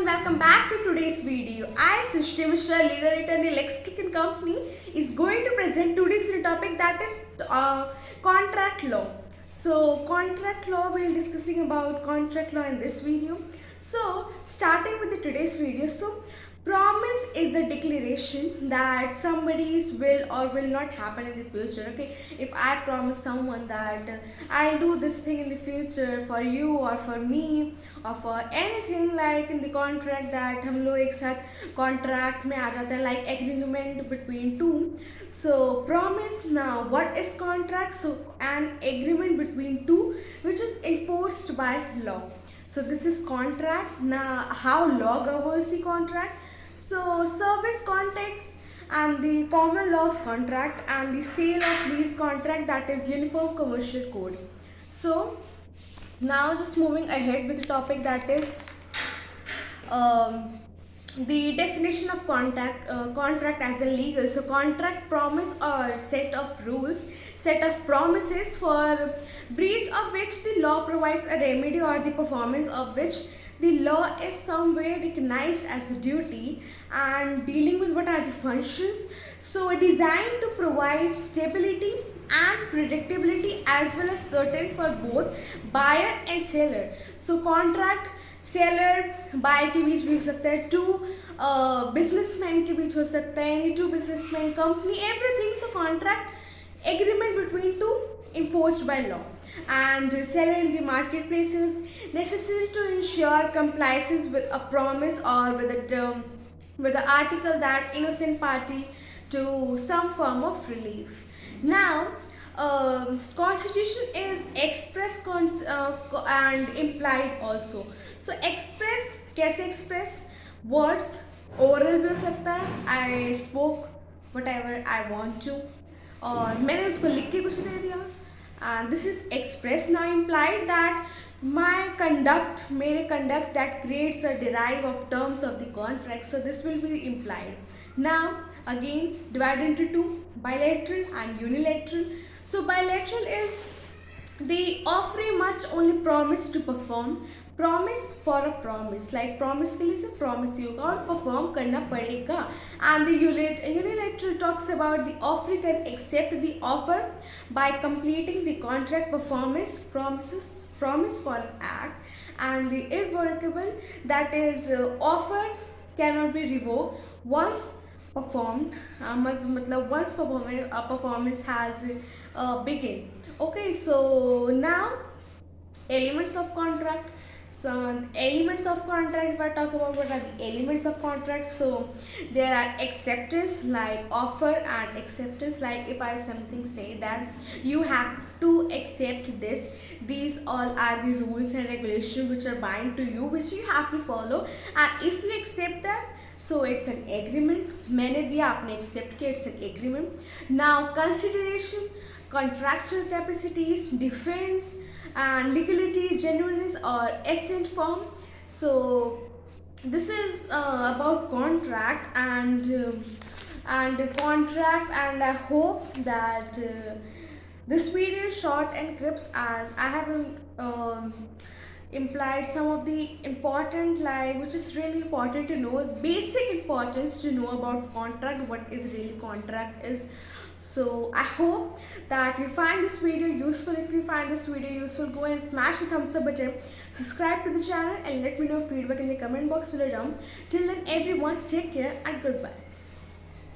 welcome back to today's video. I, Srishti Mishra, legal attorney Lexicon Company, is going to present today's topic, that is contract law. So contract law, we'll be discussing about contract law in this video. So starting with today's video, so promise is a declaration that somebody's will or will not happen in the future. Okay, if I promise someone that I'll do this thing in the future for you or for me or for anything, like in the contract that हम लोग एक साथ contract में आ जाता है, like agreement between two. So promise, now what is contract? So an agreement between two which is enforced by law. So this is contract. Now how law governs the contract? So service context and the common law of contract and the sale of lease contract, that is Uniform Commercial Code. So now just moving ahead with the topic, that is the definition of contract as a legal. So contract, promise or set of rules, set of promises for breach of which the law provides a remedy or the performance of which the law is some way recognized as a duty, and dealing with what are the functions. So designed to provide stability and predictability as well as certain for both buyer and seller. So contract seller buyer के बीच भी हो सकता है, to businessman के बीच हो सकता है, यानी two businessman, company, everything. So contract agreement between two enforced by law, and seller in the marketplace is necessary to ensure compliance with a promise or with a term, with the article that innocent party to some form of relief. Now constitution is express and implied also. So express, कैसे express? Words, oral भी हो सकता है, I spoke whatever I want to, और मैंने उसको लिख के कुछ दे दिया, and this is express. Now implied, that my conduct, मेरे conduct that creates or derive of terms of the contract. So this will be implied. Now again divided into two, bilateral and unilateral. So bilateral is the offeree must only promise to perform, promise for a promise, like promise के लिए से promise ही होगा और perform करना पड़ेगा. And the unilateral talks about the offeree can accept the offer by completing the contract performance promise for an act, and the irrevocable, that is offer cannot be revoked once performed, मतलब once performance has begin. Okay, so now elements of contract. So elements of contract, if I talk about what are the elements of contract, so there are acceptance, like offer, and acceptance, like if I something say that you have to accept this, these all are the rules and regulations which are bind to you, which you have to follow, and if you accept that, so it's an agreement. मैंने दिया, आपने accept किया, it's an agreement. Now consideration, contractual capacities, defense, and legality, genuineness or assent form. So this is about contract and contract, and I hope that this video is short and crisp, as I have implied some of the important, like which is really important to know, basic importance to know about contract, what is really contract is. So I hope that you find this video useful. If you find this video useful, go and smash the thumbs up button, subscribe to the channel, and let me know feedback in the comment box below down. Till then everyone, take care and goodbye.